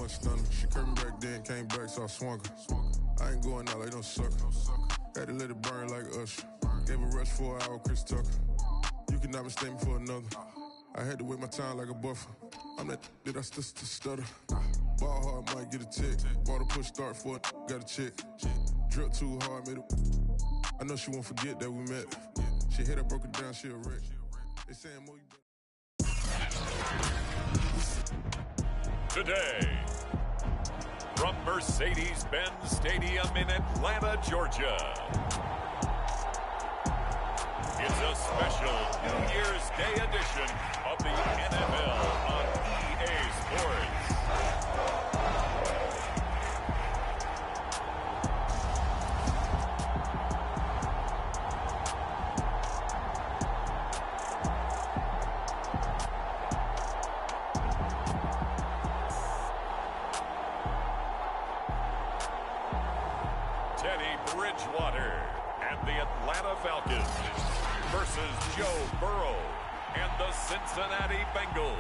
one stunner. She curved me back then, came back, so I swung her. I ain't going out like no sucker. Had to let it burn like Usher. Gave a rush for an hour, Chris Tucker. You cannot mistake me for another. I had to wait my time like a buffer. I'm that I stutter. Ball hard, might get a tick. Bought a push start for it, got a chick. Drip too hard, made it. I know she won't forget that we met. She hit, I broke it down, she a wreck. They saying more you better. Today, from Mercedes-Benz Stadium in Atlanta, Georgia, it's a special New Year's Day edition of the NFL on EA Sports. Teddy Bridgewater and the Atlanta Falcons versus Joe Burrow and the Cincinnati Bengals.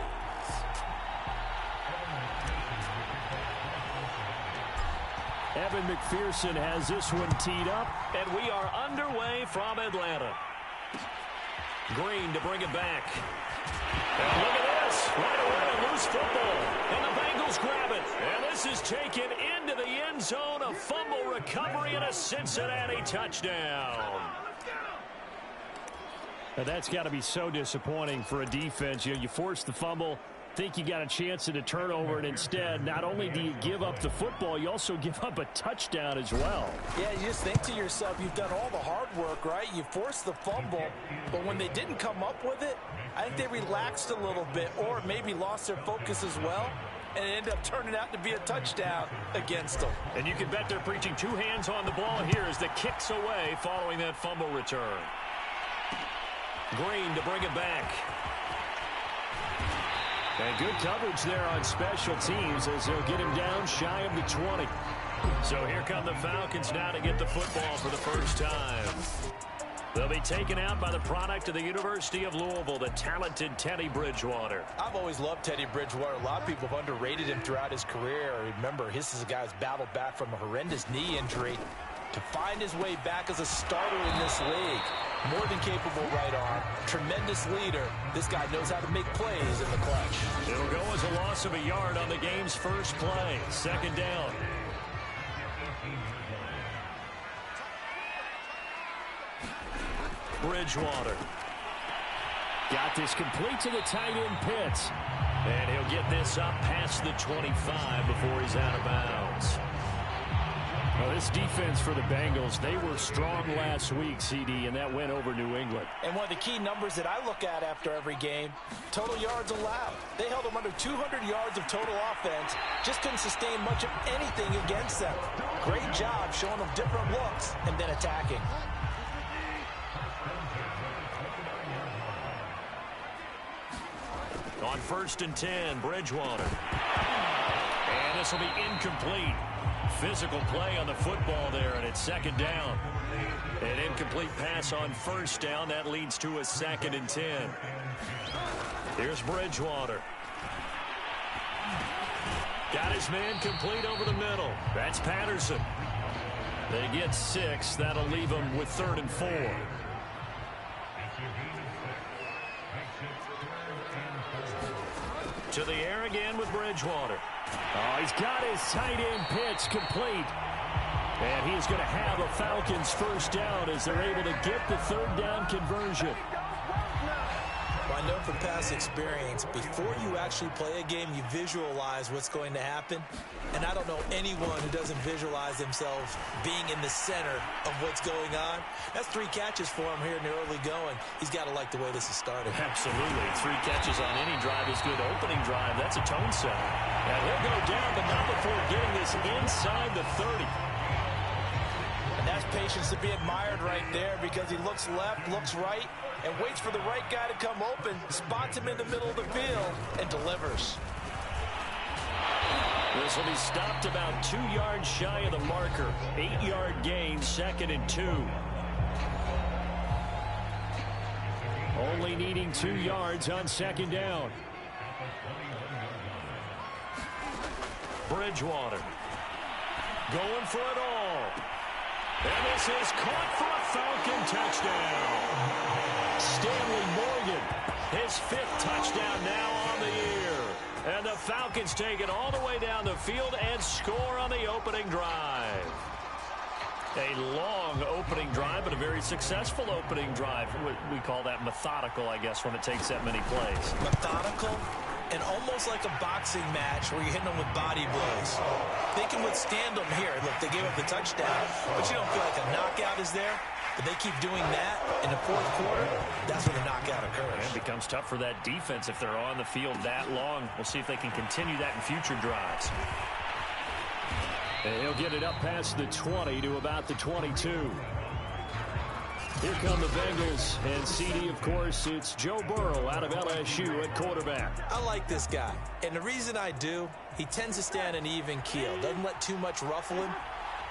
Evan McPherson has this one teed up, and we are underway from Atlanta. Green to bring it back. And look at this. Right away, a loose football. And the Bengals grab it. And this is taken into the end zone. A fumble recovery and a Cincinnati touchdown. Now that's got to be so disappointing for a defense. You force the fumble, think you got a chance at a turnover, and instead, not only do you give up the football, you also give up a touchdown as well. Yeah, you just think to yourself, you've done all the hard work, right? You forced the fumble, but when they didn't come up with it, I think they relaxed a little bit or maybe lost their focus as well, and it ended up turning out to be a touchdown against them. And you can bet they're preaching two hands on the ball here as the kick's away following that fumble return. Green to bring it back. And good coverage there on special teams as they'll get him down shy of the 20. So here come the Falcons now to get the football for the first time. They'll be taken out by the product of the University of Louisville, the talented Teddy Bridgewater. I've always loved Teddy Bridgewater. A lot of people have underrated him throughout his career. Remember, this is a guy who's battled back from a horrendous knee injury to find his way back as a starter in this league. More than capable right arm. Tremendous leader. This guy knows how to make plays in the clutch. It'll go as a loss of a yard on the game's first play. Second down. Bridgewater. Got this complete to the tight end Pitts. And he'll get this up past the 25 before he's out of bounds. Well, this defense for the Bengals, they were strong last week, CD, and that went over New England. And one of the key numbers that I look at after every game, total yards allowed. They held them under 200 yards of total offense, just couldn't sustain much of anything against them. Great job showing them different looks and then attacking. On 1st and 10, Bridgewater. And this will be incomplete. Physical play on the football there, and it's second down. An incomplete pass on first down. That leads to a 2nd and 10. Here's Bridgewater. Got his man complete over the middle. That's Patterson. They get 6. That'll leave them with 3rd and 4. To the air again with Bridgewater. Oh, he's got his tight end Pitts complete. And he's going to have a Falcons first down as they're able to get the 3rd down conversion. Well, I know from past experience, before you actually play a game, you visualize what's going to happen. And I don't know anyone who doesn't visualize themselves being in the center of what's going on. That's 3 catches for him here in the early going. He's got to like the way this is started. Absolutely. 3 catches on any drive is good. Opening drive, that's a tone setter. And he'll go down, but not before getting this inside the 30. And that's patience to be admired right there because he looks left, looks right, and waits for the right guy to come open, spots him in the middle of the field, and delivers. This will be stopped about 2 yards shy of the marker. 8-yard gain, 2nd and 2. Only needing 2 yards on 2nd down. Bridgewater. Going for it all. And this is caught for a Falcon touchdown. Stanley Morgan, his 5th touchdown now on the year. And the Falcons take it all the way down the field and score on the opening drive. A long opening drive, but a very successful opening drive. We call that methodical, I guess, when it takes that many plays. Methodical and almost like a boxing match where you're hitting them with body blows. They can withstand them here. Look, they gave up the touchdown, but you don't feel like a knockout is there. But they keep doing that in the 4th quarter, that's when the knockout occurs. It becomes tough for that defense if they're on the field that long. We'll see if they can continue that in future drives. And he'll get it up past the 20 to about the 22. Here come the Bengals, and CD, of course, it's Joe Burrow out of LSU at quarterback. I like this guy, and the reason I do, he tends to stay on an even keel. Doesn't let too much ruffle him.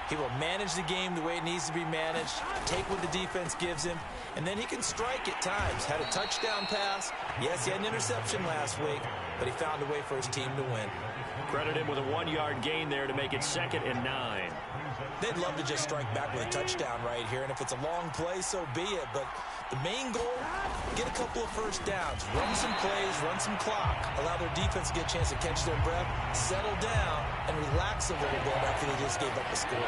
He will manage the game the way it needs to be managed, take what the defense gives him, and then he can strike at times. Had a touchdown pass. Yes, he had an interception last week, but he found a way for his team to win. Credit him with a 1-yard gain there to make it 2nd and 9. They'd love to just strike back with a touchdown right here, and if it's a long play, so be it. But the main goal, get a couple of first downs, run some plays, run some clock, allow their defense to get a chance to catch their breath, settle down, and relax a little bit after they just gave up a score.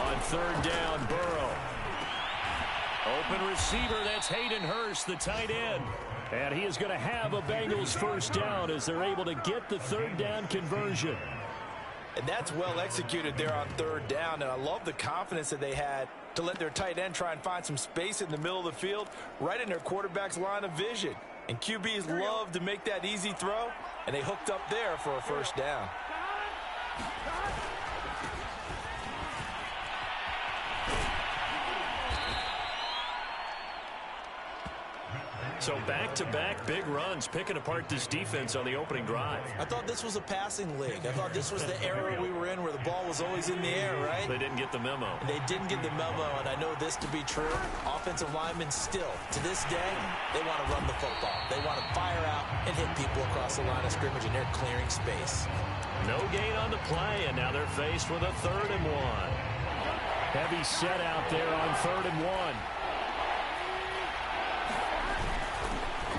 On 3rd down, Burrow. Open receiver, that's Hayden Hurst, the tight end. And he is going to have a Bengals first down as they're able to get the 3rd down conversion. And that's well executed there on 3rd down. And I love the confidence that they had to let their tight end try and find some space in the middle of the field, right in their quarterback's line of vision. And QBs love to make that easy throw, and they hooked up there for a first down. So back-to-back big runs, picking apart this defense on the opening drive. I thought this was a passing league. I thought this was the era we were in where the ball was always in the air, right? They didn't get the memo. They didn't get the memo, and I know this to be true. Offensive linemen still, to this day, they want to run the football. They want to fire out and hit people across the line of scrimmage, and they're clearing space. No gain on the play, and now they're faced with a 3rd and 1. Heavy set out there on 3rd and 1.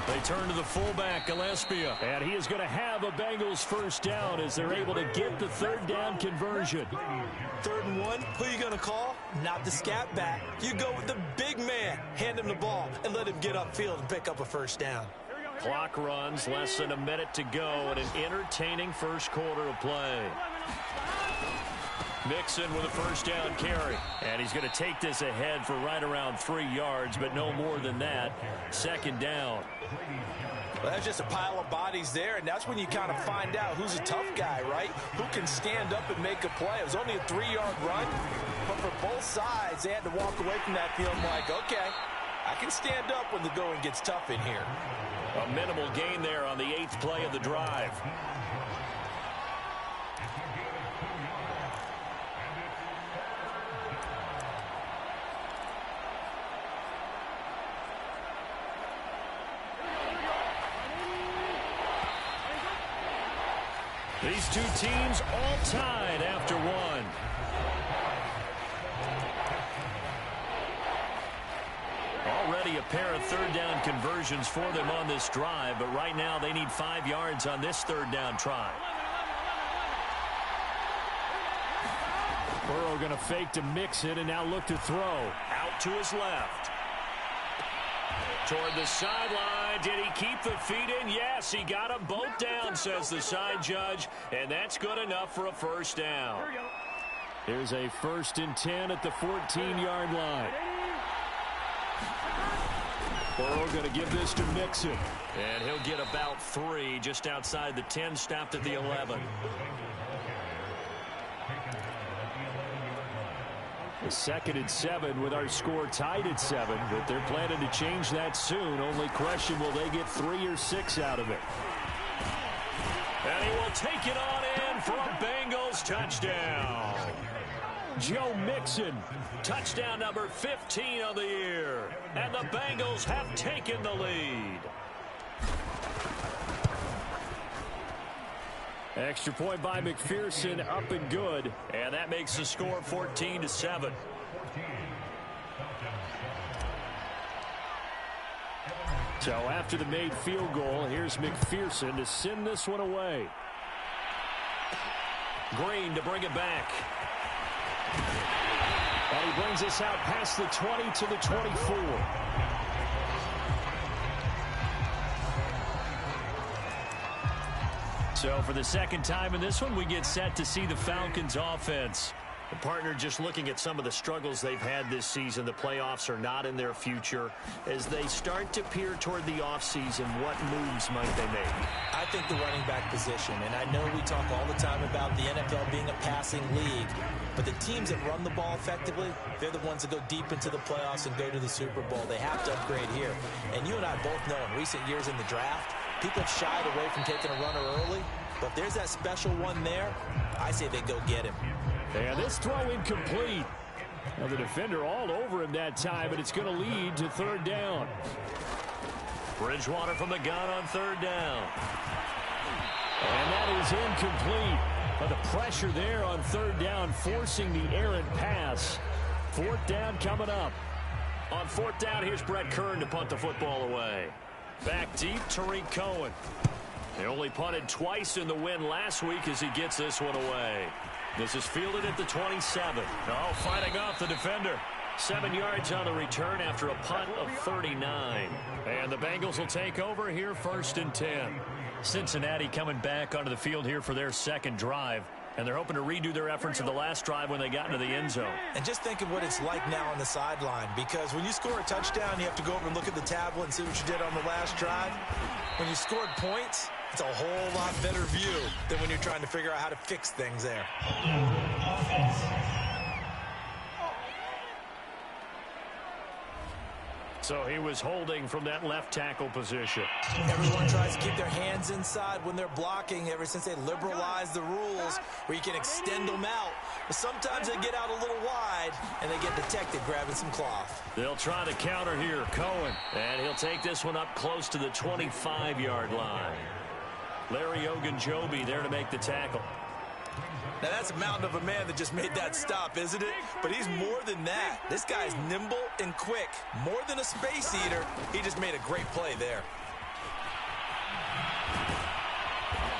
They turn to the fullback, Gillespie, and he is going to have a Bengals first down as they're able to get the 3rd down conversion. 3rd and 1, who are you going to call? Not the scat back. You go with the big man. Hand him the ball and let him get upfield and pick up a first down. Clock runs, less than a minute to go, and an entertaining first quarter of play. Mixon with a first down carry. And he's going to take this ahead for right around 3 yards, but no more than that. 2nd down. Well, that's just a pile of bodies there, and that's when you kind of find out who's a tough guy, right? Who can stand up and make a play. It was only a 3-yard run, but for both sides, they had to walk away from that feeling like, okay, I can stand up when the going gets tough in here. A minimal gain there on the 8th play of the drive. These two teams all tied after one. Already a pair of 3rd down conversions for them on this drive, but right now they need 5 yards on this 3rd down try. Burrow going to fake to Mixon and now look to throw. Out to his left. Toward the sideline. Did he keep the feet in? Yes, he got them both down, says the side judge, and that's good enough for a first down. Here's a 1st and 10 at the 14-yard line. Burrow going to give this to Mixon. And he'll get about 3 just outside the 10, stopped at the 11. The 2nd and 7 with our score tied at 7, but they're planning to change that soon. Only question, will they get 3 or 6 out of it? And he will take it on in for a Bengals touchdown. Joe Mixon, touchdown number 15 of the year. And the Bengals have taken the lead. Extra point by McPherson, up and good. And that makes the score 14-7. So after the made field goal, here's McPherson to send this one away. Green to bring it back. And he brings us out past the 20 to the 24. So for the second time in this one, we get set to see the Falcons offense. The partner just looking at some of the struggles they've had this season. The playoffs are not in their future. As they start to peer toward the offseason, what moves might they make? I think the running back position, and I know we talk all the time about the NFL being a passing league, but the teams that run the ball effectively, they're the ones that go deep into the playoffs and go to the Super Bowl. They have to upgrade here. And you and I both know in recent years in the draft, people have shied away from taking a runner early, but if there's that special one there, I say they go get him. And this throw incomplete. Now the defender all over him that time, but it's going to lead to third down. Bridgewater from the gun on third down. And that is incomplete. But the pressure there on third down, forcing the errant pass. Fourth down coming up. On fourth down, here's Brett Kern to punt the football away. Back deep, Tariq Cohen. He only punted twice in the win last week as he gets this one away. This is fielded at the 27. Oh, fighting off the defender. 7 yards on the return after a punt of 39. And the Bengals will take over here, 1st and 10. Cincinnati coming back onto the field here for their second drive. And they're hoping to redo their efforts of the last drive when they got into the end zone. And just think of what it's like now on the sideline, because when you score a touchdown, you have to go over and look at the tablet and see what you did on the last drive. When you scored points, it's a whole lot better view than when you're trying to figure out how to fix things there. So he was holding from that left tackle position. Everyone tries to keep their hands inside when they're blocking ever since they liberalized the rules where you can extend them out. But sometimes they get out a little wide and they get detected grabbing some cloth. They'll try to counter here. Cohen. And he'll take this one up close to the 25-yard line. Larry Ogunjobi there to make the tackle. Now, that's a mountain of a man that just made that stop, isn't it? But he's more than that. This guy's nimble and quick. More than a space eater, he just made a great play there.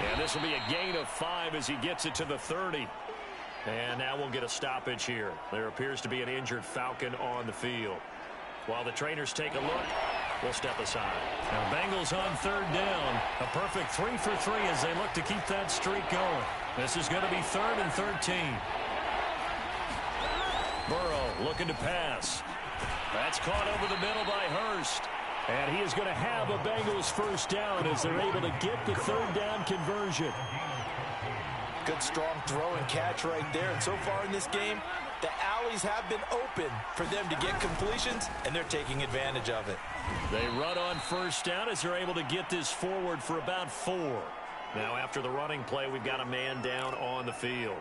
And this will be a gain of 5 as he gets it to the 30. And now we'll get a stoppage here. There appears to be an injured Falcon on the field. While the trainers take a look, we'll step aside. Now, Bengals on third down. A perfect 3 for 3 as they look to keep that streak going. This is going to be 3rd and 13. Burrow looking to pass. That's caught over the middle by Hurst. And he is going to have a Bengals first down as they're able to get the third down conversion. Good strong throw and catch right there. And so far in this game, the alleys have been open for them to get completions, and they're taking advantage of it. They run on first down as they're able to get this forward for about 4. Now after the running play, we've got a man down on the field.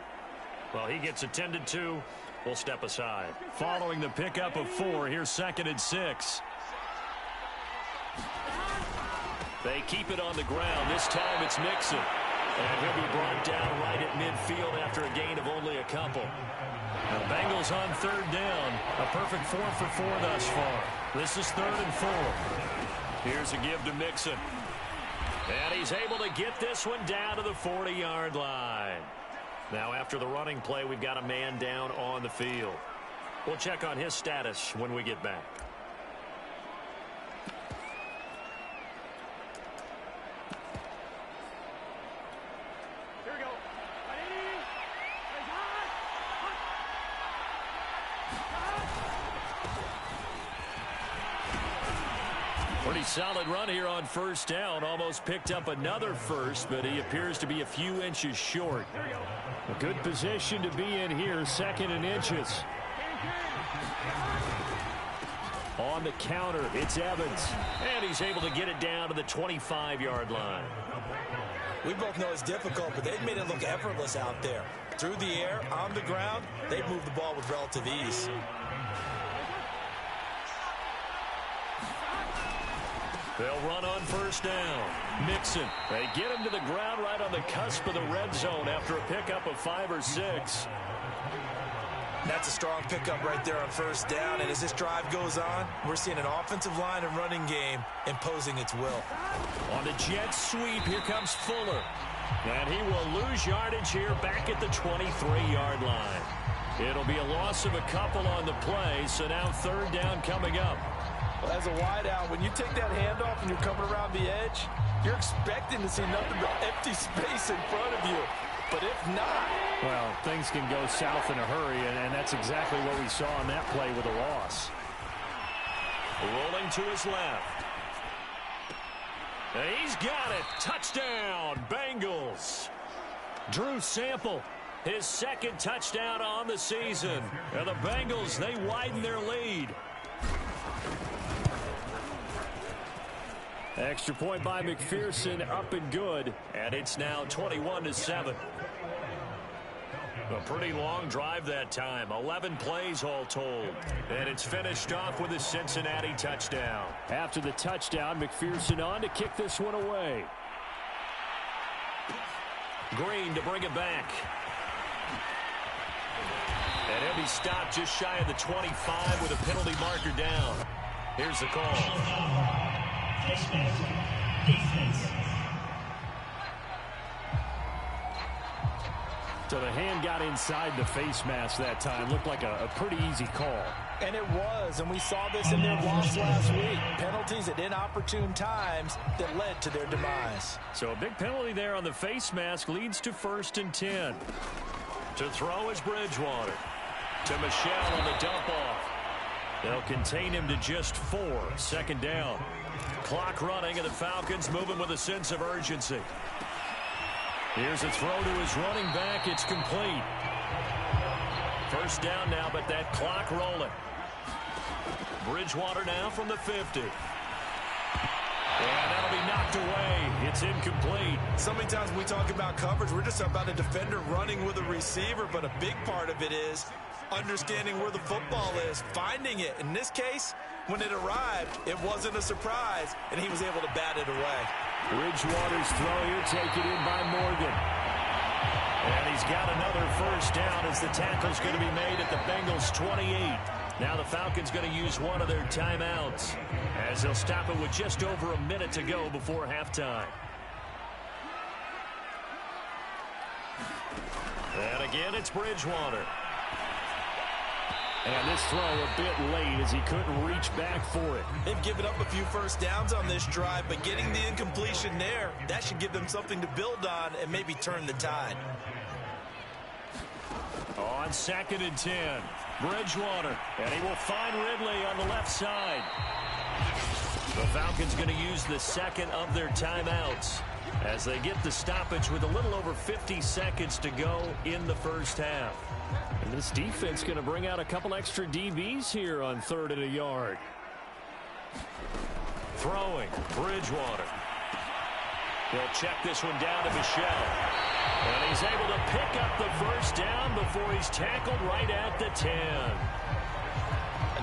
Well, he gets attended to. We'll step aside. Following the pickup of 4, here's 2nd and 6. They keep it on the ground. This time it's Mixon. And he'll be brought down right at midfield after a gain of only a couple. The Bengals on third down. A perfect 4 for 4 thus far. This is 3rd and 4. Here's a give to Mixon. And he's able to get this one down to the 40-yard line. Now after the running play, we've got a man down on the field. We'll check on his status when we get back. Pretty solid run here on first down. Almost picked up another first, but he appears to be a few inches short. A good position to be in here, 2nd and inches. On the counter, it's Evans. And he's able to get it down to the 25-yard line. We both know it's difficult, but they've made it look effortless out there. Through the air, on the ground, they've moved the ball with relative ease. They'll run on first down. Mixon. They get him to the ground right on the cusp of the red zone after a pickup of 5 or 6. That's a strong pickup right there on first down. And as this drive goes on, we're seeing an offensive line and running game imposing its will. On the jet sweep, here comes Fuller. And he will lose yardage here back at the 23-yard line. It'll be a loss of a couple on the play, so now third down coming up. Well, as a wideout, when you take that handoff and you're coming around the edge, you're expecting to see nothing but empty space in front of you. But if not... Well, things can go south in a hurry, and that's exactly what we saw on that play with a loss. Rolling to his left. And he's got it. Touchdown, Bengals. Drew Sample, his second touchdown on the season. And the Bengals, they widen their lead. Extra point by McPherson, up and good. And it's now 21-7. A pretty long drive that time. 11 plays all told. And it's finished off with a Cincinnati touchdown. After the touchdown, McPherson on to kick this one away. Green to bring it back. And he'll be stopped just shy of the 25 with a penalty marker down. Here's the call. Defense. So the hand got inside the face mask that time. Looked like a pretty easy call. And it was, and we saw this in their loss last week. Penalties at inopportune times that led to their demise. So a big penalty there on the face mask leads to 1st and 10. To throw is Bridgewater. To Michelle on the dump off. They'll contain him to just 4. 2nd down. Clock running, and the Falcons moving with a sense of urgency. Here's a throw to his running back. It's complete. 1st down now, but that clock rolling. Bridgewater now from the 50. And that'll be knocked away. It's incomplete. So many times when we talk about coverage, we're just about a defender running with a receiver, but a big part of it is understanding where the football is, finding it. In this case, when it arrived, it wasn't a surprise, and he was able to bat it away. Bridgewater's throw here taken in by Morgan. And he's got another 1st down as the tackle's going to be made at the Bengals 28. Now the Falcons going to use one of their timeouts as they'll stop it with just over a minute to go before halftime. And again, it's Bridgewater. And this throw a bit late as he couldn't reach back for it. They've given up a few 1st downs on this drive, but getting the incompletion there, that should give them something to build on and maybe turn the tide. On 2nd and 10, Bridgewater, and he will find Ridley on the left side. The Falcons going to use the 2nd of their timeouts as they get the stoppage with a little over 50 seconds to go in the 1st half. And this defense going to bring out a couple extra DBs here on 3rd and a yard. Throwing, Bridgewater. He'll check this one down to Michelle. And he's able to pick up the 1st down before he's tackled right at the 10.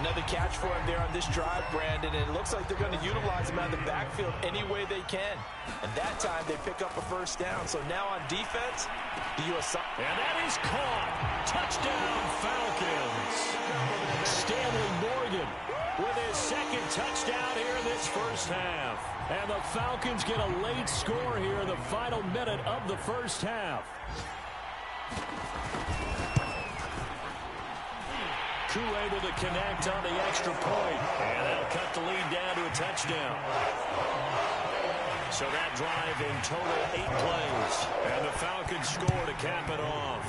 Another catch for him there on this drive, Brandon, and it looks like they're going to utilize him out of the backfield any way they can. And that time they pick up a 1st down. So now on defense, the U.S. And that is caught. Touchdown, Falcons. Stanley Morgan with his 2nd touchdown here in this 1st half. And the Falcons get a late score here in the final minute of the 1st half. Koo able to connect on the extra point. And that'll cut the lead down to a touchdown. So that drive in total 8 plays. And the Falcons score to cap it off.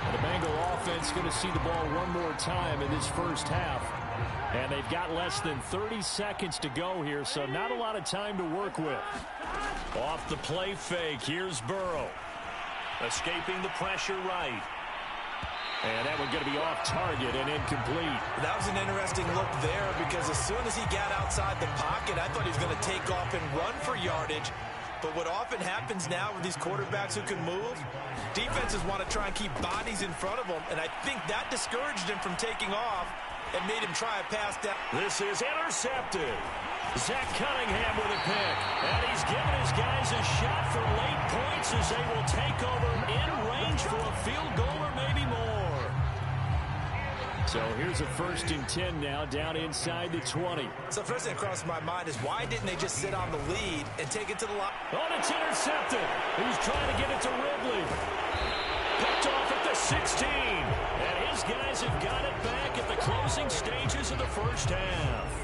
And the Bengal offense going to see the ball one more time in this 1st half. And they've got less than 30 seconds to go here, so not a lot of time to work with. Off the play fake, here's Burrow. Escaping the pressure right. And that one going to be off target and incomplete. That was an interesting look there because as soon as he got outside the pocket, I thought he was going to take off and run for yardage. But what often happens now with these quarterbacks who can move, defenses want to try and keep bodies in front of them, and I think that discouraged him from taking off and made him try a pass down. This is intercepted. Zach Cunningham with a pick. And he's giving his guys a shot for late points as they will take over in range for a field goal or maybe more. So here's a 1st and 10 now, down inside the 20. So first thing that crosses my mind is why didn't they just sit on the lead and take it to the line? Oh, it's intercepted. He's trying to get it to Ridley. Picked off at the 16. And his guys have got it back at the closing stages of the first half.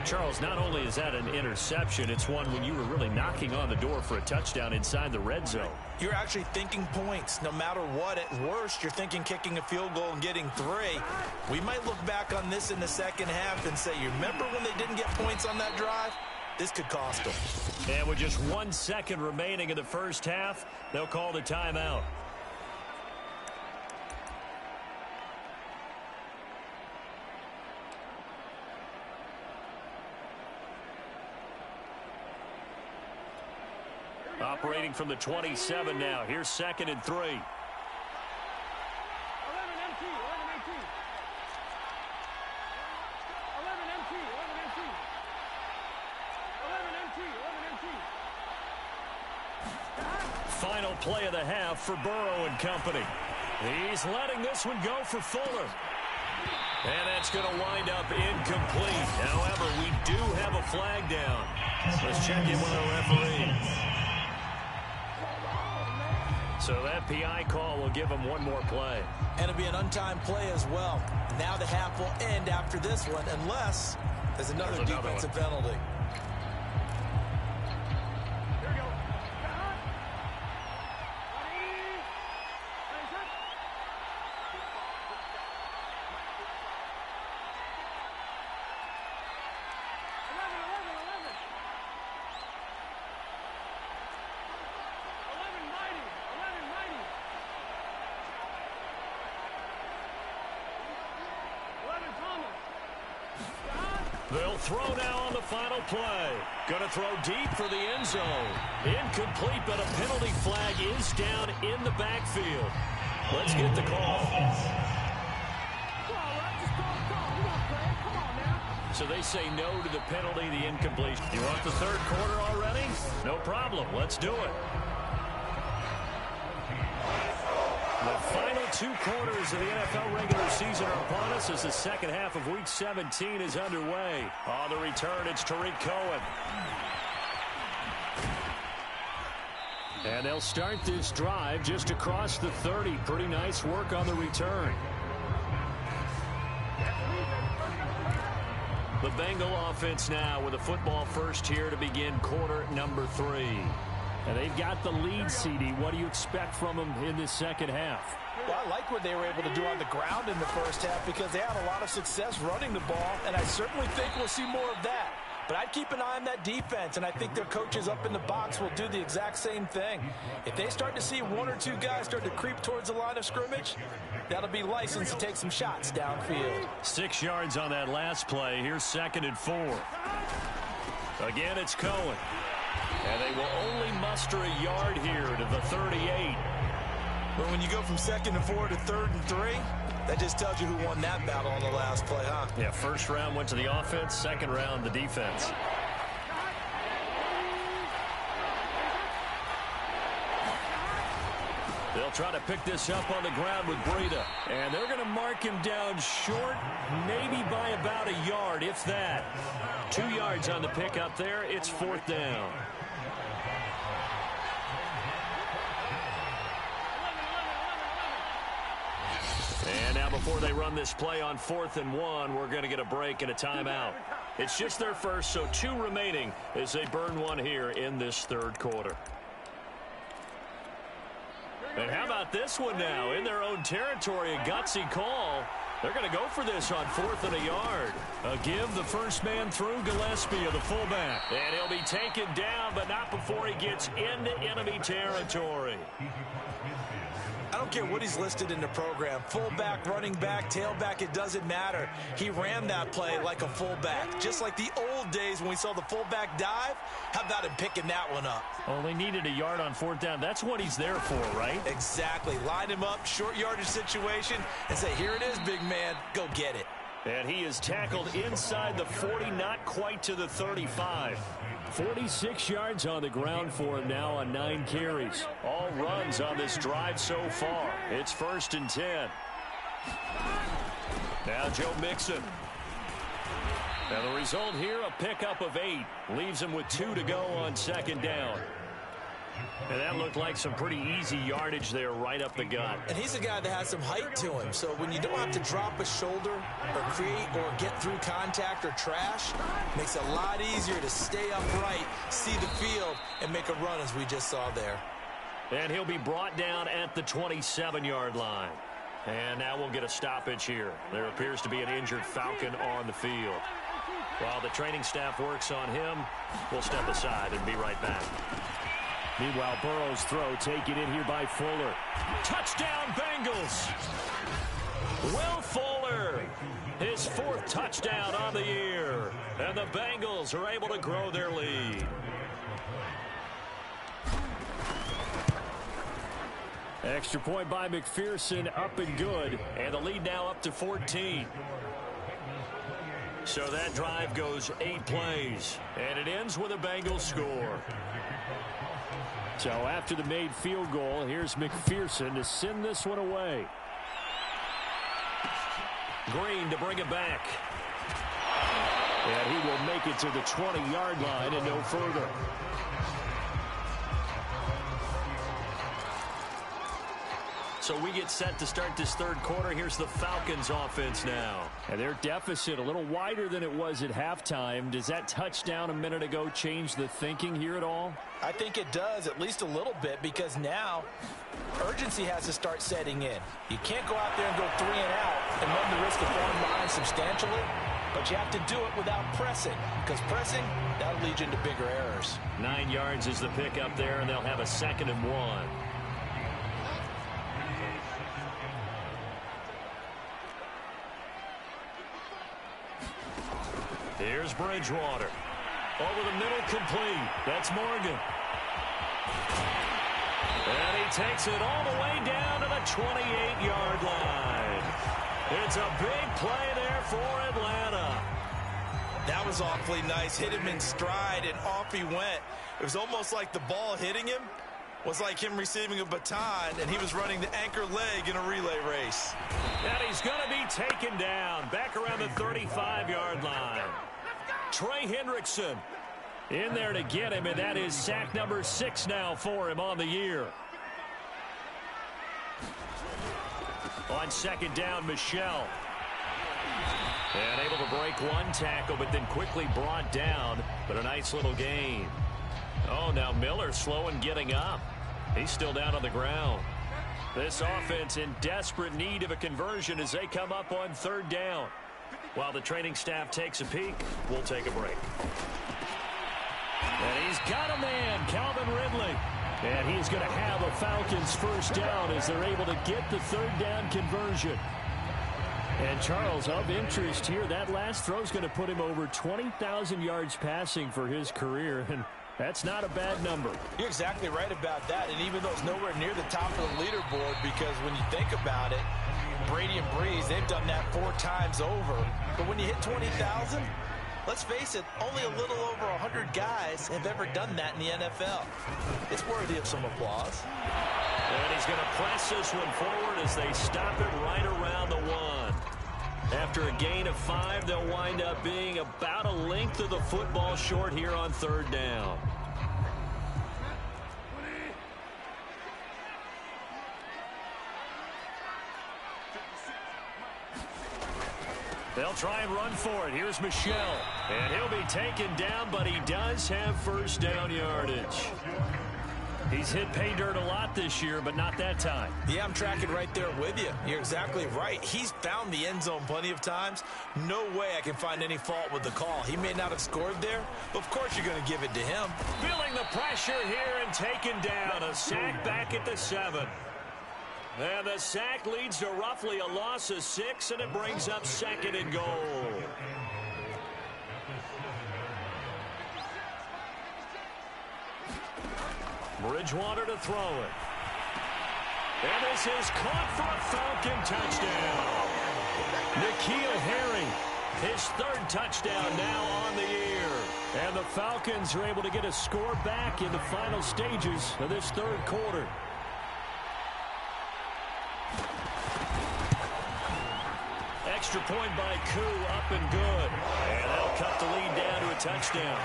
Charles, not only is that an interception, it's one when you were really knocking on the door for a touchdown inside the red zone. You're actually thinking points. No matter what, at worst, you're thinking kicking a field goal and getting 3. We might look back on this in the second half and say, you remember when they didn't get points on that drive? This could cost them. And with just 1 second remaining in the first half, they'll call the timeout. Operating from the 27 now. Here's 2nd and 3. 11 MT, 11 MT. 11 MT, 11 MT. 11 MT, 11 MT. Final play of the half for Burrow and company. He's letting this one go for Fuller. And that's going to wind up incomplete. However, we do have a flag down. Let's check in with our referee. So that PI call will give him one more play. And it'll be an untimed play as well. Now the half will end after this one, unless there's another defensive penalty. Here we go. They'll throw now on the final play. Going to throw deep for the end zone. Incomplete, but a penalty flag is down in the backfield. Let's get the call. So they say no to the penalty, the incompletion. You want the third quarter already? No problem. Let's do it. The final 2 quarters of the NFL regular season are upon us as the second half of Week 17 is underway. On the return, it's Tariq Cohen. And they'll start this drive just across the 30. Pretty nice work on the return. The Bengal offense now with a football first here to begin quarter number 3. And they've got the lead, CD. What do you expect from them in this second half? Well, I like what they were able to do on the ground in the first half because they had a lot of success running the ball, and I certainly think we'll see more of that. But I'd keep an eye on that defense, and I think their coaches up in the box will do the exact same thing. If they start to see 1 or 2 guys start to creep towards the line of scrimmage, that'll be licensed to take some shots downfield. 6 yards on that last play. Here's 2nd and 4. Again, it's Cohen. And they will only muster a yard here to the 38. But when you go from 2nd and 4 to 3rd and 3, that just tells you who won that battle on the last play, huh? Yeah, first round went to the offense, second round the defense. They'll try to pick this up on the ground with Breida. And they're going to mark him down short, maybe by about a yard, if that. 2 yards on the pickup there. It's 4th down. And now before they run this play on 4th and 1, we're going to get a break and a timeout. It's just their first, so 2 remaining as they burn one here in this third quarter. And how about this one now? In their own territory, a gutsy call. They're going to go for this on 4th and a yard. A give the first man through Gillespie of the fullback. And he'll be taken down, but not before he gets into enemy territory. I don't care what he's listed in the program. Fullback, running back, tailback, it doesn't matter. He ran that play like a fullback. Just like the old days when we saw the fullback dive. How about him picking that one up? Only needed a yard on 4th down. That's what he's there for, right? Exactly. Line him up, short yardage situation, and say, here it is, big man. Go get it. And he is tackled inside the 40, not quite to the 35. 46 yards on the ground for him now on 9 carries. All runs on this drive so far. It's 1st and 10. Now Joe Mixon. Now the result here, a pickup of 8. Leaves him with 2 to go on 2nd down. And that looked like some pretty easy yardage there right up the gut. And he's a guy that has some height to him. So when you don't have to drop a shoulder or create or get through contact or trash, makes it a lot easier to stay upright, see the field, and make a run as we just saw there. And he'll be brought down at the 27-yard line. And now we'll get a stoppage here. There appears to be an injured Falcon on the field. While the training staff works on him, we'll step aside and be right back. Meanwhile, Burrow's throw taken in here by Fuller. Touchdown, Bengals! Will Fuller, his 4th touchdown on the year. And the Bengals are able to grow their lead. Extra point by McPherson, up and good. And the lead now up to 14. So that drive goes 8 plays. And it ends with a Bengals score. So after the made field goal, here's McPherson to send this one away. Green to bring it back. And he will make it to the 20-yard line and no further. So we get set to start this 3rd quarter. Here's the Falcons offense now. And their deficit a little wider than it was at halftime. Does that touchdown a minute ago change the thinking here at all? I think it does, at least a little bit, because now urgency has to start setting in. You can't go out there and go 3 and out and run the risk of falling behind substantially, but you have to do it without pressing, because pressing, that'll lead you into bigger errors. 9 yards is the pickup there, and they'll have a 2nd and 1. Here's Bridgewater. Over the middle, complete. That's Morgan. And he takes it all the way down to the 28-yard line. It's a big play there for Atlanta. That was awfully nice. Hit him in stride, and off he went. It was almost like the ball hitting him was like him receiving a baton, and he was running the anchor leg in a relay race. And he's going to be taken down back around the 35-yard line. Trey Hendrickson in there to get him, and that is sack number 6 now for him on the year. On 2nd down, Michelle. And able to break one tackle, but then quickly brought down. But a nice little gain. Oh, now Miller slow in getting up. He's still down on the ground. This offense in desperate need of a conversion as they come up on 3rd down. While the training staff takes a peek, we'll take a break. And he's got a man, Calvin Ridley. And he's going to have a Falcons 1st down as they're able to get the 3rd down conversion. And Charles, of interest here, that last throw is going to put him over 20,000 yards passing for his career. And that's not a bad number. You're exactly right about that. And even though it's nowhere near the top of the leaderboard, because when you think about it, Brady and Breeze, they've done that 4 times over. But when you hit 20,000, let's face it, only a little over 100 guys have ever done that in the NFL. It's worthy of some applause. And he's going to press this one forward as they stop it right around the 1. After a gain of 5, they'll wind up being about a length of the football short here on 3rd down. They'll try and run for it. Here's Michelle. And he'll be taken down, but he does have 1st down yardage. He's hit pay dirt a lot this year, but not that time. Yeah, I'm tracking right there with you. You're exactly right. He's found the end zone plenty of times. No way I can find any fault with the call. He may not have scored there, but of course you're going to give it to him. Feeling the pressure here and taken down. A sack back at the 7. And the sack leads to roughly a loss of 6, and it brings up 2nd and goal. Bridgewater to throw it. And this is caught for a Falcon touchdown. N'Keal Harry, his 3rd touchdown now on the year. And the Falcons are able to get a score back in the final stages of this 3rd quarter. Extra point by Koo, up and good. And they'll cut the lead down to a touchdown.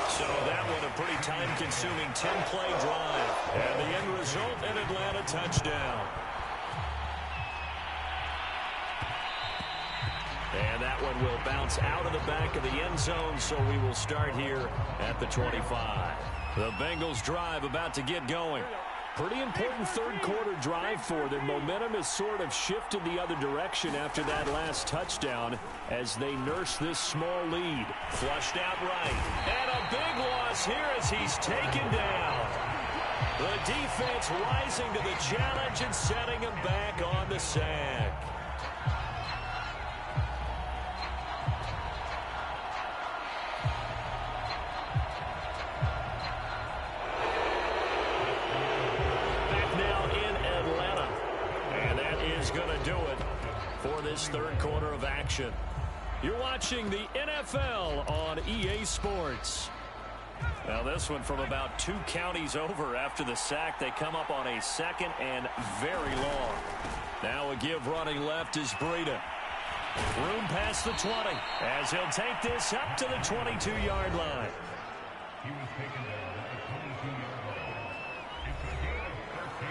So that one a pretty time-consuming 10-play drive. And the end result, an Atlanta touchdown. And that one will bounce out of the back of the end zone, so we will start here at the 25. The Bengals drive about to get going. Pretty important 3rd quarter drive for them. Momentum has sort of shifted the other direction after that last touchdown as they nurse this small lead. Flushed out right. And a big loss here as he's taken down. The defense rising to the challenge and setting him back on the sack. This 3rd quarter of action. You're watching the NFL on EA Sports. Now this one from about 2 counties over after the sack. They come up on a 2nd and very long. Now a give running left is Breida. Room past the 20 as he'll take this up to the 22-yard line. He was taken down at the 22-yard line. It's a gain of 13.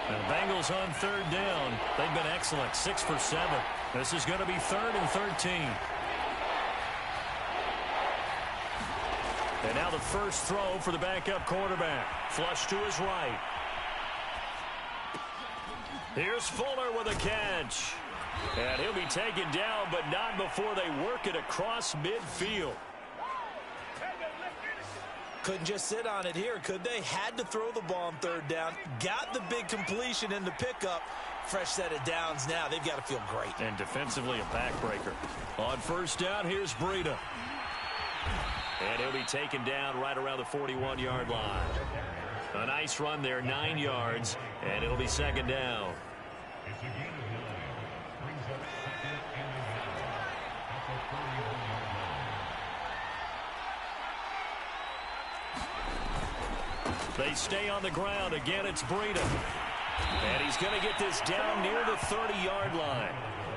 The Bengals on 3rd down. They've been excellent. 6 for 7. This is going to be 3rd and 13. And now the first throw for the backup quarterback. Flush to his right. Here's Fuller with a catch. And he'll be taken down, but not before they work it across midfield. Couldn't just sit on it here, could they? Had to throw the ball on 3rd down. Got the big completion in the pickup. Fresh set of downs now. They've got to feel great. And defensively a backbreaker. On 1st down, here's Breida. And he'll be taken down right around the 41-yard line. A nice run there, 9 yards, and it'll be 2nd down. They stay on the ground. Again, it's Breida. And he's going to get this down near the 30-yard line.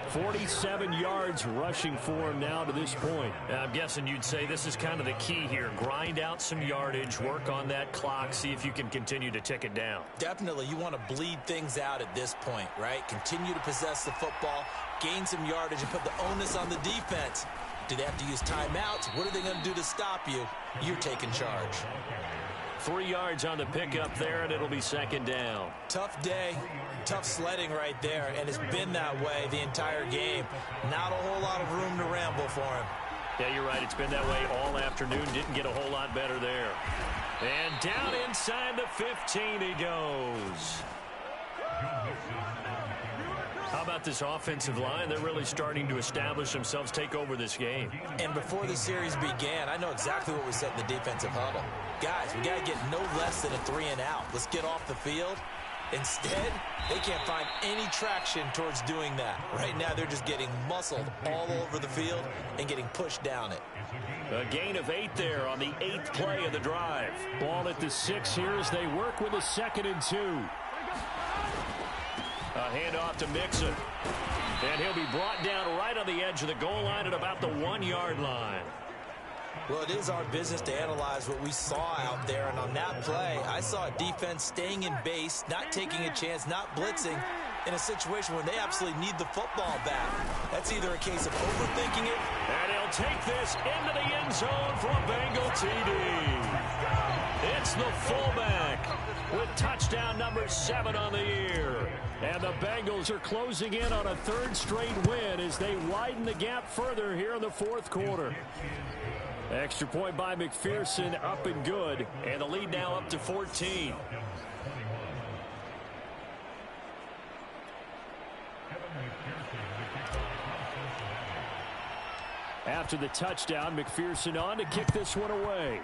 47 yards rushing for him now to this point. I'm guessing you'd say this is kind of the key here. Grind out some yardage, work on that clock, see if you can continue to tick it down. Definitely. You want to bleed things out at this point, right? Continue to possess the football, gain some yardage, and put the onus on the defense. Do they have to use timeouts? What are they going to do to stop you? You're taking charge. 3 yards on the pickup there, and it'll be 2nd down. Tough day, tough sledding right there, and it's been that way the entire game. Not a whole lot of room to ramble for him. Yeah, you're right. It's been that way all afternoon. Didn't get a whole lot better there. And down inside the 15 he goes. How about this offensive line? They're really starting to establish themselves, take over this game. And before the series began, I know exactly what we said in the defensive huddle. Guys, we got to get no less than a 3-and-out. Let's get off the field. Instead, they can't find any traction towards doing that. Right now, they're just getting muscled all over the field and getting pushed down it. A gain of 8 there on the 8th play of the drive. Ball at the 6 here as they work with a 2nd and 2. A handoff to Mixon. And he'll be brought down right on the edge of the goal line at about the 1-yard line. Well, it is our business to analyze what we saw out there. And on that play, I saw a defense staying in base, not taking a chance, not blitzing in a situation where they absolutely need the football back. That's either a case of overthinking it. And he'll take this into the end zone for a Bengal TD. It's the fullback with touchdown number 7 on the year. And the Bengals are closing in on a 3rd straight win as they widen the gap further here in the 4th quarter. Extra point by McPherson, up and good. And the lead now up to 14. After the touchdown, McPherson on to kick this one away.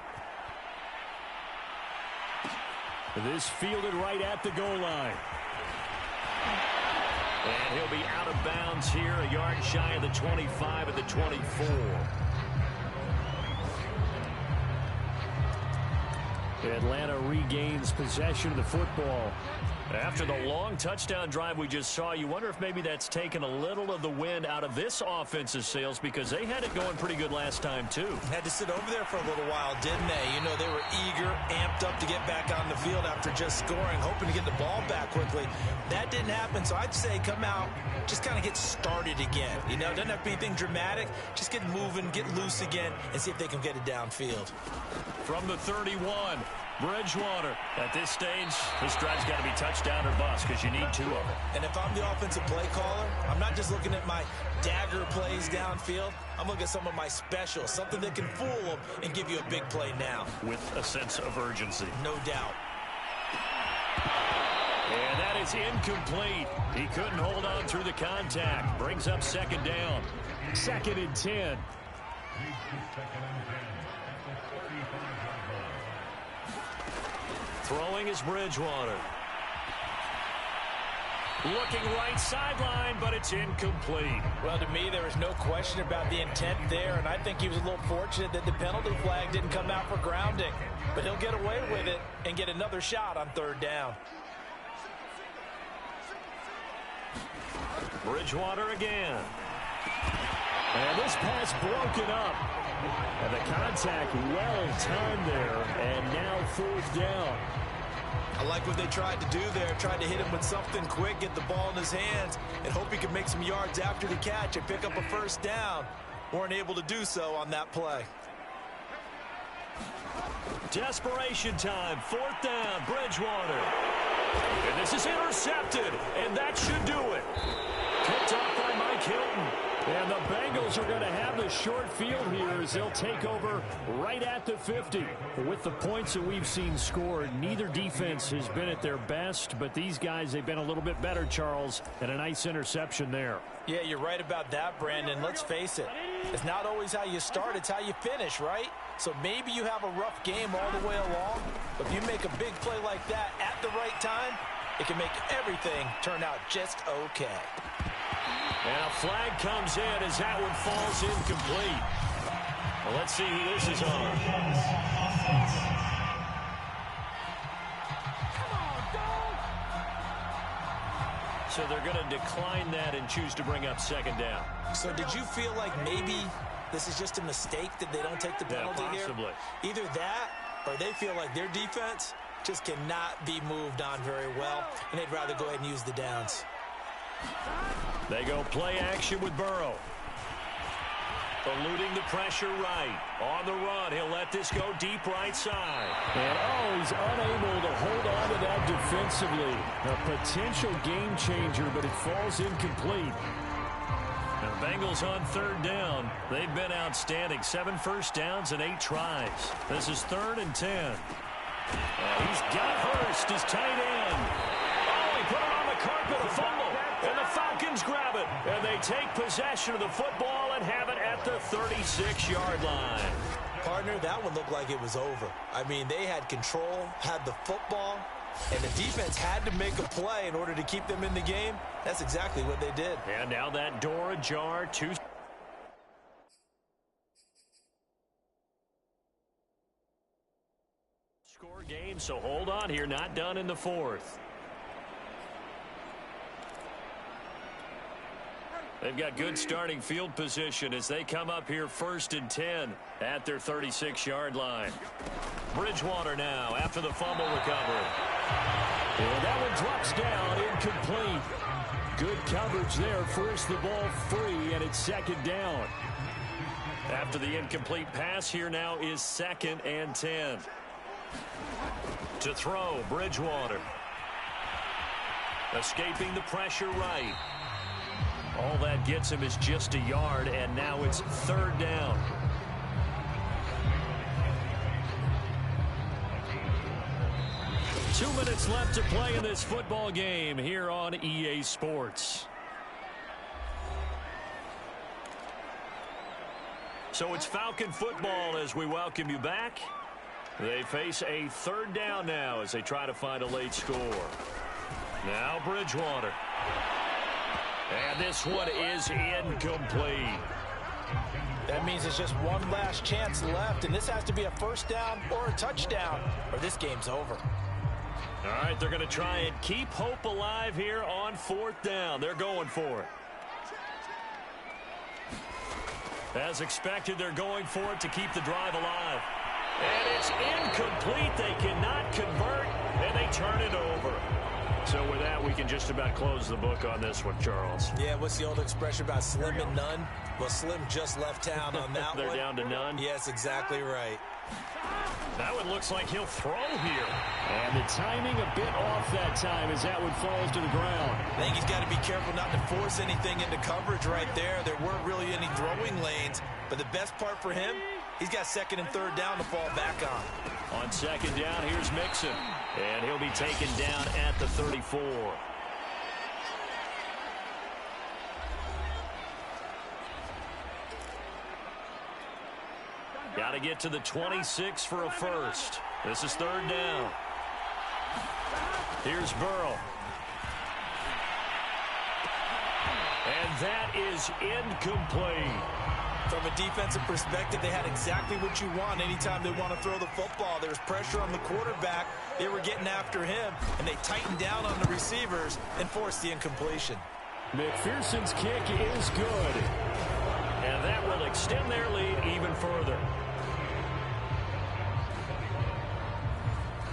This fielded right at the goal line. And he'll be out of bounds here, a yard shy of the 25 at the 24. Atlanta regains possession of the football. After the long touchdown drive we just saw, you wonder if maybe that's taken a little of the wind out of this offense's sails, because they had it going pretty good last time, too. Had to sit over there for a little while, didn't they? You know, they were eager, amped up to get back on the field after just scoring, hoping to get the ball back quickly. That didn't happen, so I'd say come out, just kind of get started again. You know, doesn't have to be anything dramatic. Just get moving, get loose again, and see if they can get it downfield. From the 31, Bridgewater. At this stage, this drive's got to be touchdown or bust, because you need two of them. And if I'm the offensive play caller, I'm not just looking at my dagger plays downfield. I'm looking at some of my specials, something that can fool them and give you a big play now. With a sense of urgency. No doubt. And that is incomplete. He couldn't hold on through the contact. Brings up second down. 2nd and 10. Throwing is Bridgewater. Looking right sideline, but it's incomplete. Well, to me, there was no question about the intent there, and I think he was a little fortunate that the penalty flag didn't come out for grounding. But he'll get away with it and get another shot on 3rd down. Bridgewater again. And this pass broken up. And the contact well timed there, and now 4th down. I like what they tried to do there. Tried to hit him with something quick, get the ball in his hands, and hope he could make some yards after the catch and pick up a 1st down. Weren't able to do so on that play. Desperation time. 4th down, Bridgewater. And this is intercepted, and that should do it. Picked off by Mike Hilton. And the Bengals are going to have the short field here as they'll take over right at the 50. With the points that we've seen scored, neither defense has been at their best, but these guys, they've been a little bit better, Charles, and a nice interception there. Yeah, you're right about that, Brandon. Let's face it. It's not always how you start, it's how you finish, right? So maybe you have a rough game all the way along, but if you make a big play like that at the right time, it can make everything turn out just okay. And a flag comes in as that one falls incomplete. Well, let's see who this is on. So they're going to decline that and choose to bring up 2nd down. So did you feel like maybe this is just a mistake that they don't take the penalty here? Possibly. Either that or they feel like their defense just cannot be moved on very well, and they'd rather go ahead and use the downs. They go play action with Burrow. Eluding the pressure right. On the run, he'll let this go deep right side. And, he's unable to hold on to that defensively. A potential game changer, but it falls incomplete. Now, Bengals on 3rd down. They've been outstanding. 7 first downs and 8 tries. This is 3rd and 10. He's got Hurst, his tight end. He put it on the carpet, a fumble. And the Falcons grab it. And they take possession of the football and have it at the 36-yard line. Partner, that one looked like it was over. I mean, they had control, had the football, and the defense had to make a play in order to keep them in the game. That's exactly what they did. And now that door ajar. 2 score game, so hold on here. Not done in the 4th. They've got good starting field position as they come up here 1st and 10 at their 36-yard line. Bridgewater now after the fumble recovery. And that one drops down, incomplete. Good coverage there, forced the ball free, and it's 2nd down. After the incomplete pass, here now is 2nd and 10. To throw, Bridgewater. Escaping the pressure right. All that gets him is just a yard, and now it's 3rd down. 2 minutes left to play in this football game here on EA Sports. So it's Falcon football as we welcome you back. They face a third down now as they try to find a late score. Now Bridgewater. And this one is incomplete. That means it's just one last chance left, and this has to be a first down or a touchdown, or this game's over. All right, they're going to try and keep hope alive here on fourth down. They're going for it. As expected, they're going for it to keep the drive alive. And it's incomplete. They cannot convert, and they turn it over. So with that, we can just about close the book on this one, Charles. Yeah, what's the old expression about slim and none? Well, Slim just left town on that They're one. down to none? Yes, exactly right. That one looks like he'll throw here. And the timing a bit off that time as that one falls to the ground. I think he's got to be careful not to force anything into coverage right there. There weren't really any throwing lanes, but the best part for him, he's got second and third down to fall back on. On second down, here's Mixon. And he'll be taken down at the 34. Got to get to the 26 for a first. This is third down. Here's Burrow. And that is incomplete. From a defensive perspective, they had exactly what you want anytime they want to throw the football. There's pressure on the quarterback. They were getting after him, and they tightened down on the receivers and forced the incompletion. McPherson's kick is good. And that will extend their lead even further.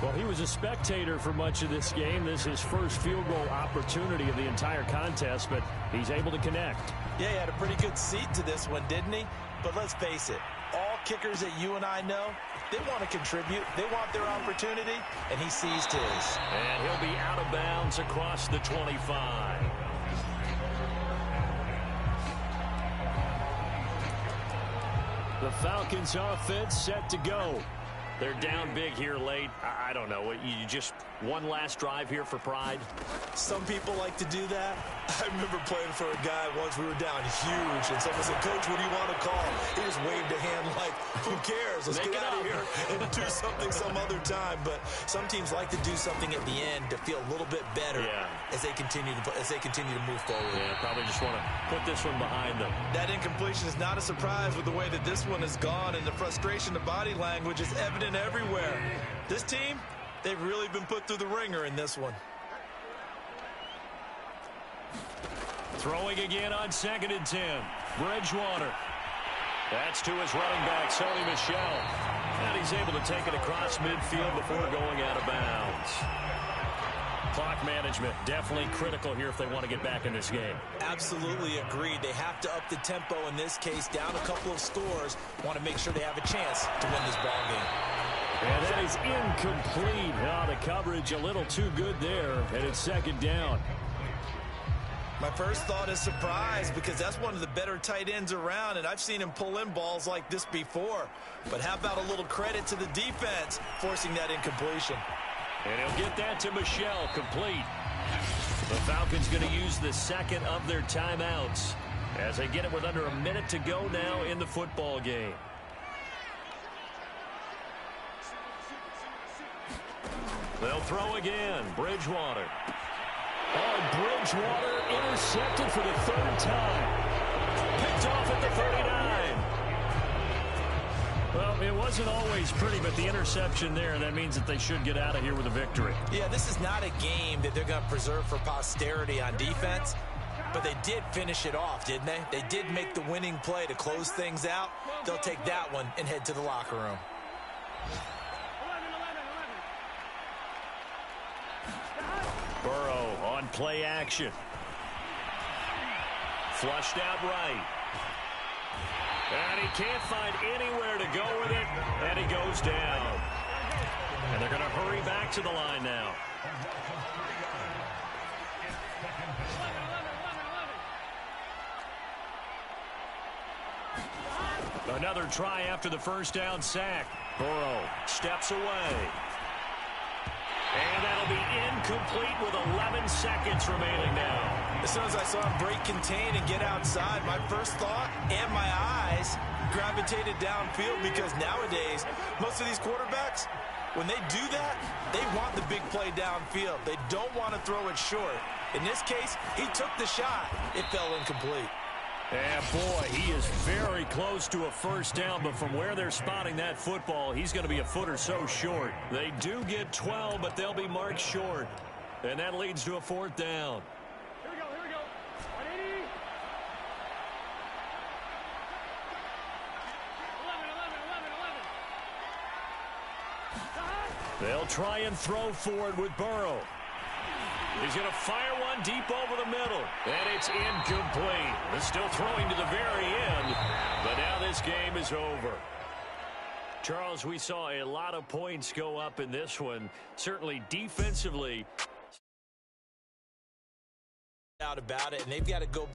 Well, he was a spectator for much of this game. This is his first field goal opportunity of the entire contest, but he's able to connect. Yeah, he had a pretty good seat to this one, didn't he? But let's face it, all kickers that you and I know, they want to contribute. They want their opportunity, and he seized his. And he'll be out of bounds across the 25. The Falcons offense set to go. They're down big here late. I don't know. You just one last drive here for pride? Some people like to do that. I remember playing for a guy once. We were down huge, and someone said, "Coach, what do you want to call?" He just waved a hand like, "Who cares? Let's get out of here and do something some other time." But some teams like to do something at the end to feel a little bit better as they continue to move forward. Yeah, probably just want to put this one behind them. That incompletion is not a surprise with the way that this one has gone, and the frustration, the body language is evident everywhere. This team, they've really been put through the ringer in this one. Throwing again on 2nd and 10. Bridgewater. That's to his running back, Sony Michel. And he's able to take it across midfield before going out of bounds. Clock management definitely critical here if they want to get back in this game. Absolutely agreed. They have to up the tempo in this case, down a couple of scores. Want to make sure they have a chance to win this ball game. And that is incomplete. The coverage a little too good there, and it's second down. My first thought is surprise because that's one of the better tight ends around, and I've seen him pull in balls like this before. But how about a little credit to the defense forcing that incompletion? And he'll get that to Michel, complete. The Falcons going to use the second of their timeouts as they get it with under a minute to go now in the football game. They'll throw again. Bridgewater. Bridgewater intercepted for the third time. Picked off at the 39. Well, it wasn't always pretty, but the interception there, that means that they should get out of here with a victory. Yeah, this is not a game that they're going to preserve for posterity on defense, but they did finish it off, didn't they? They did make the winning play to close things out. They'll take that one and head to the locker room. Burrow on play action. Flushed out right. And he can't find anywhere to go with it, and he goes down. And they're going to hurry back to the line now. Another try after the first down sack. Burrow steps away. And that'll incomplete with 11 seconds remaining now. As soon as I saw him break contain and get outside, my first thought and my eyes gravitated downfield, because nowadays, most of these quarterbacks, when they do that, they want the big play downfield. They don't want to throw it short. In this case, he took the shot. It fell incomplete. And boy, he is very close to a first down, but from where they're spotting that football, he's going to be a foot or so short. They do get 12, but they'll be marked short. And that leads to a fourth down. Here we go, here we go. 180. 11. They'll try and throw for it with Burrow. He's going to fire one deep over the middle. And it's incomplete. They're still throwing to the very end. But now this game is over. Charles, we saw a lot of points go up in this one. Certainly defensively. Out about it, and they've got to go